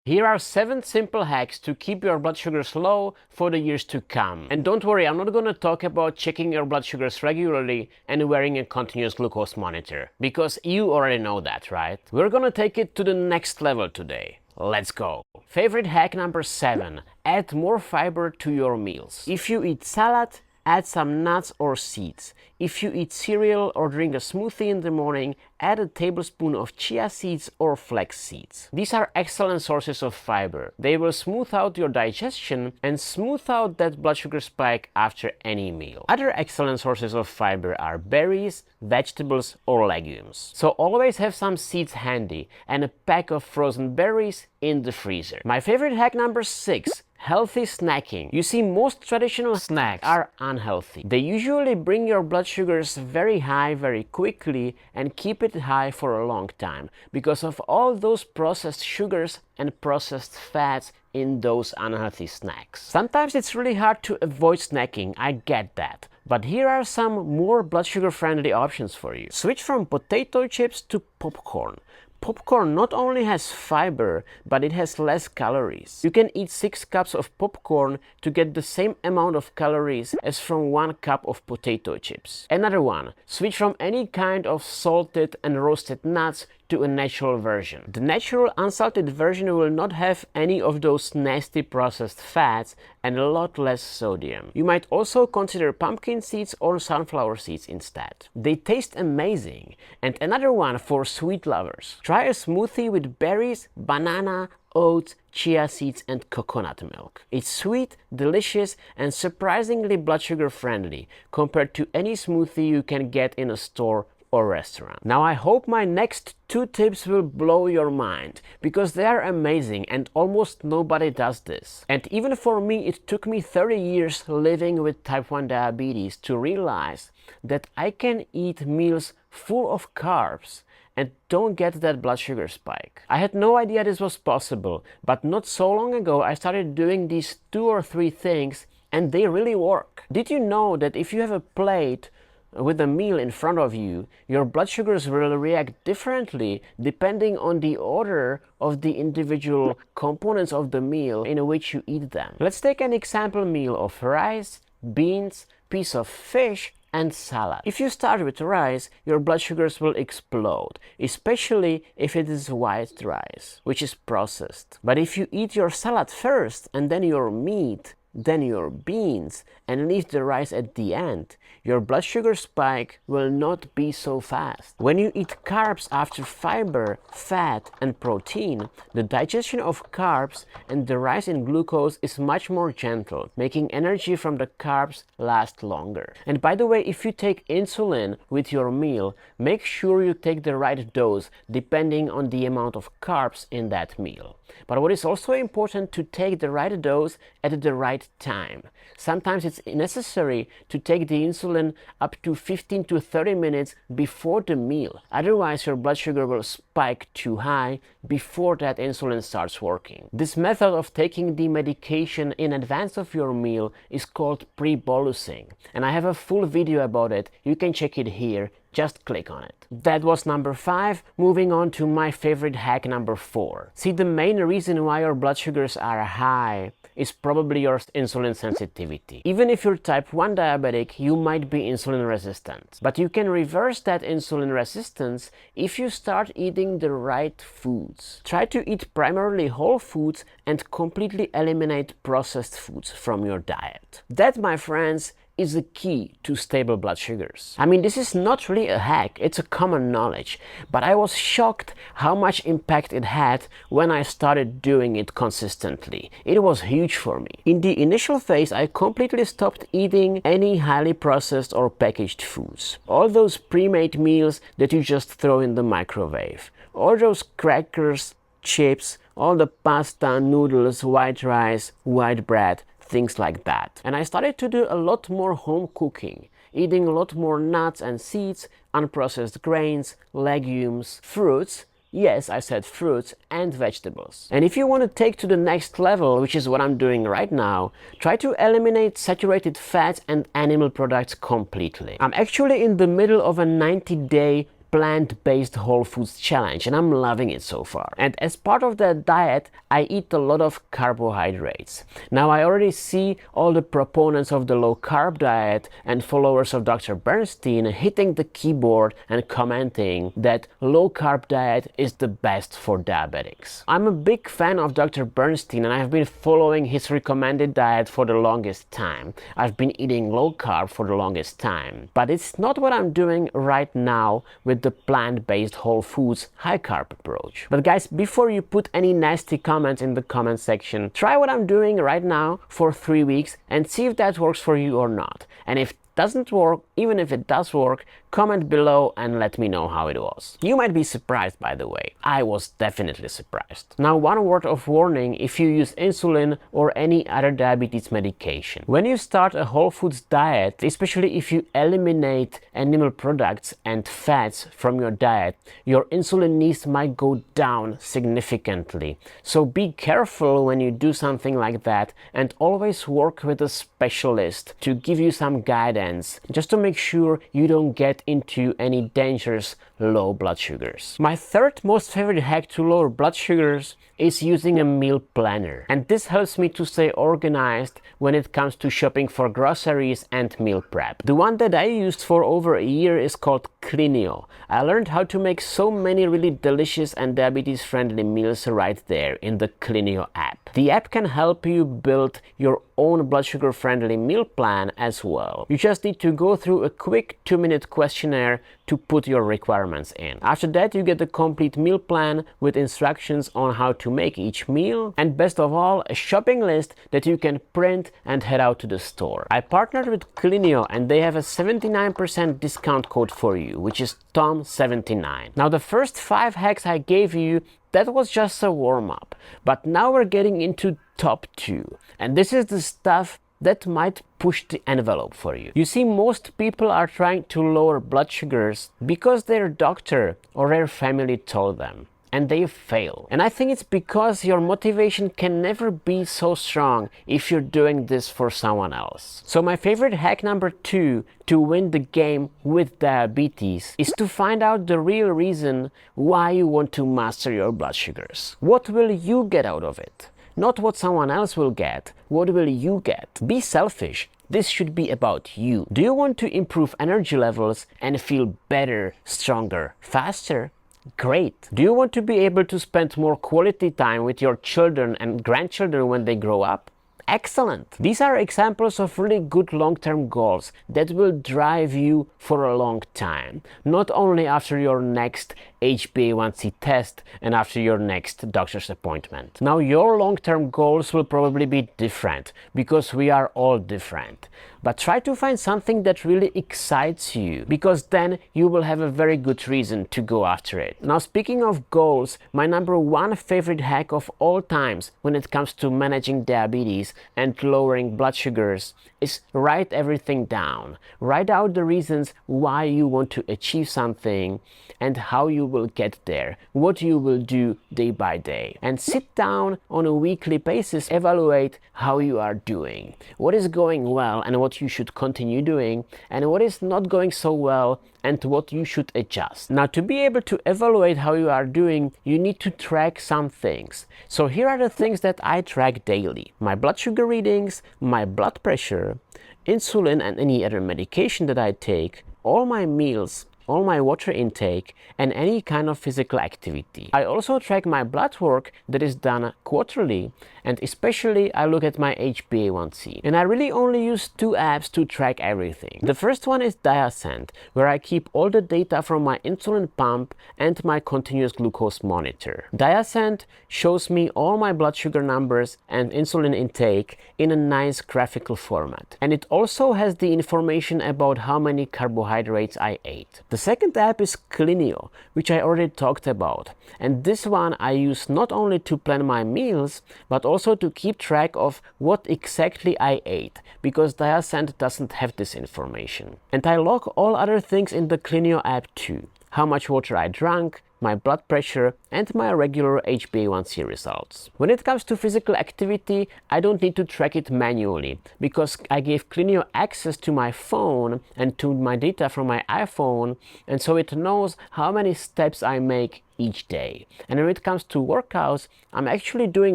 Here are 7 simple hacks to keep your blood sugars low for the years to come. And don't worry, I'm not gonna talk about checking your blood sugars regularly and wearing a continuous glucose monitor, because you already know that, right? We're gonna take it to the next level today. Let's go! Favorite hack number 7. Add more fiber to your meals. If you eat salad, add some nuts or seeds. If you eat cereal or drink a smoothie in the morning, add a tablespoon of chia seeds or flax seeds. These are excellent sources of fiber. They will smooth out your digestion and smooth out that blood sugar spike after any meal. Other excellent sources of fiber are berries, vegetables or legumes. So always have some seeds handy and a pack of frozen berries in the freezer. My favorite hack number 6. Healthy snacking. You see, most traditional snacks are unhealthy. They usually bring your blood sugars very high very quickly and keep it high for a long time because of all those processed sugars and processed fats in those unhealthy snacks. Sometimes it's really hard to avoid snacking, I get that. But here are some more blood sugar friendly options for you. Switch from potato chips to popcorn. Popcorn not only has fiber, but it has less calories. You can eat 6 cups of popcorn to get the same amount of calories as from 1 cup of potato chips. Another one, switch from any kind of salted and roasted nuts to a natural version. The natural unsalted version will not have any of those nasty processed fats and a lot less sodium. You might also consider pumpkin seeds or sunflower seeds instead. They taste amazing. And another one for sweet lovers. Try a smoothie with berries, banana, oats, chia seeds and coconut milk. It's sweet, delicious and surprisingly blood sugar friendly compared to any smoothie you can get in a store or restaurant. Now I hope my next 2 tips will blow your mind because they are amazing and almost nobody does this. And even for me, it took me 30 years living with type 1 diabetes to realize that I can eat meals full of carbs and don't get that blood sugar spike. I had no idea this was possible, but not so long ago I started doing these 2 or 3 things and they really work. Did you know that if you have a plate with a meal in front of you, your blood sugars will react differently depending on the order of the individual components of the meal in which you eat them? Let's take an example meal of rice, beans, piece of fish and salad. If you start with rice, your blood sugars will explode, especially if it is white rice, which is processed. But if you eat your salad first and then your meat, then your beans and leave the rice at the end, your blood sugar spike will not be so fast. When you eat carbs after fiber, fat and protein, the digestion of carbs and the rise in glucose is much more gentle, making energy from the carbs last longer. And by the way, if you take insulin with your meal, make sure you take the right dose depending on the amount of carbs in that meal. But what is also important to take the right dose at the right time. Sometimes it's necessary to take the insulin up to 15 to 30 minutes before the meal. Otherwise, your blood sugar will spike too high before that insulin starts working. This method of taking the medication in advance of your meal is called pre-bolusing. And I have a full video about it. You can check it here. Just click on it. That was number 5. Moving on to my favorite hack number 4. See, the main reason why your blood sugars are high is probably your insulin sensitivity. Even if you're type 1 diabetic, you might be insulin resistant. But you can reverse that insulin resistance if you start eating the right foods. Try to eat primarily whole foods and completely eliminate processed foods from your diet. That, my friends, is the key to stable blood sugars. I mean, this is not really a hack, it's a common knowledge, but I was shocked how much impact it had when I started doing it consistently. It was huge for me. In the initial phase, I completely stopped eating any highly processed or packaged foods. All those pre-made meals that you just throw in the microwave. All those crackers, chips, all the pasta, noodles, white rice, white bread, things like that. And I started to do a lot more home cooking, eating a lot more nuts and seeds, unprocessed grains, legumes, fruits. Yes, I said fruits and vegetables. And if you want to take to the next level, which is what I'm doing right now, try to eliminate saturated fats and animal products completely. I'm actually in the middle of a 90-day plant-based whole foods challenge, and I'm loving it so far. And as part of that diet, I eat a lot of carbohydrates. Now I already see all the proponents of the low-carb diet and followers of Dr. Bernstein hitting the keyboard and commenting that low-carb diet is the best for diabetics. I'm a big fan of Dr. Bernstein, and I've been following his recommended diet for the longest time. I've been eating low-carb for the longest time. But it's not what I'm doing right now with the plant-based whole foods high-carb approach. But guys, before you put any nasty comments in the comment section, try what I'm doing right now for 3 weeks and see if that works for you or not. And if it doesn't work, even if it does work, comment below and let me know how it was. You might be surprised, by the way. I was definitely surprised. Now, one word of warning if you use insulin or any other diabetes medication. When you start a whole foods diet, especially if you eliminate animal products and fats from your diet, your insulin needs might go down significantly. So be careful when you do something like that, and always work with a specialist to give you some guidance, just to make sure you don't get into any dangerous low blood sugars. My third most favorite hack to lower blood sugars is using a meal planner, and this helps me to stay organized when it comes to shopping for groceries and meal prep. The one that I used for over a year is called Clinio. I learned how to make so many really delicious and diabetes friendly meals right there in the Clinio app. The app can help you build your own blood sugar friendly meal plan as well. You just need to go through a quick 2-minute questionnaire to put your requirements in. After that, you get a complete meal plan with instructions on how to make each meal, and best of all, a shopping list that you can print and head out to the store. I partnered with Clinio, and they have a 79% discount code for you, which is TOM79. Now, the first 5 hacks I gave you, that was just a warm-up, but now we're getting into top 2, and this is the stuff that might push the envelope for you. You see, most people are trying to lower blood sugars because their doctor or their family told them, and they fail. And I think it's because your motivation can never be so strong if you're doing this for someone else. So my favorite hack number 2 to win the game with diabetes is to find out the real reason why you want to master your blood sugars. What will you get out of it? Not what someone else will get. What will you get? Be selfish. This should be about you. Do you want to improve energy levels and feel better, stronger, faster? Great. Do you want to be able to spend more quality time with your children and grandchildren when they grow up? Excellent. These are examples of really good long-term goals that will drive you for a long time, not only after your next HbA1c test and after your next doctor's appointment. Now, your long-term goals will probably be different because we are all different. But try to find something that really excites you, because then you will have a very good reason to go after it. Now, speaking of goals, my number 1 favorite hack of all times when it comes to managing diabetes and lowering blood sugars is write everything down. Write out the reasons why you want to achieve something and how you will get there, what you will do day by day. And sit down on a weekly basis, evaluate how you are doing, what is going well and what you should continue doing, and what is not going so well and what you should adjust. Now, to be able to evaluate how you are doing, you need to track some things. So here are the things that I track daily: my blood sugar readings, my blood pressure, insulin and any other medication that I take, all my meals, all my water intake, and any kind of physical activity. I also track my blood work that is done quarterly, and especially I look at my HbA1c. And I really only use 2 apps to track everything. The first one is Diasend, where I keep all the data from my insulin pump and my continuous glucose monitor. Diasend shows me all my blood sugar numbers and insulin intake in a nice graphical format. And it also has the information about how many carbohydrates I ate. The second app is Clinio, which I already talked about. And this one I use not only to plan my meals, but also to keep track of what exactly I ate, because Diasend doesn't have this information. And I log all other things in the Clinio app too. How much water I drank, my blood pressure, and my regular HbA1c results. When it comes to physical activity, I don't need to track it manually because I gave Clinio access to my phone and to my data from my iPhone, and so it knows how many steps I make each day. And when it comes to workouts, I'm actually doing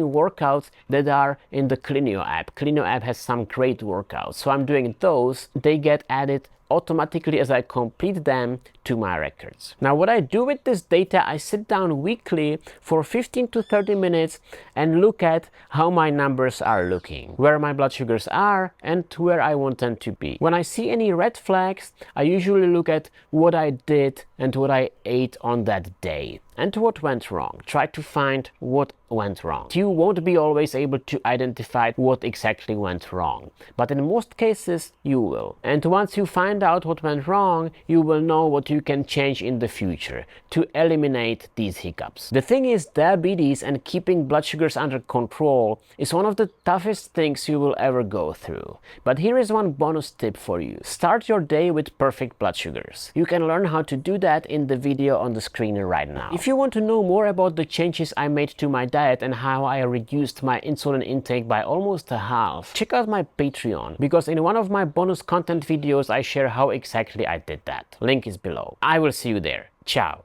workouts that are in the Clinio app. Clinio app has some great workouts, so I'm doing those. They get added automatically as I complete them to my records. Now, what I do with this data, I sit down weekly for 15 to 30 minutes and look at how my numbers are looking, where my blood sugars are, and where I want them to be. When I see any red flags, I usually look at what I did and what I ate on that day and what went wrong. Try to find what went wrong. You won't be always able to identify what exactly went wrong, but in most cases you will. And once you find out what went wrong, you will know what you can change in the future to eliminate these hiccups. The thing is, diabetes and keeping blood sugars under control is one of the toughest things you will ever go through. But here is one bonus tip for you. Start your day with perfect blood sugars. You can learn how to do that in the video on the screen right now. If you want to know more about the changes I made to my diet and how I reduced my insulin intake by almost a half, check out my Patreon, because in one of my bonus content videos I share how exactly I did that. Link is below. I will see you there. Ciao.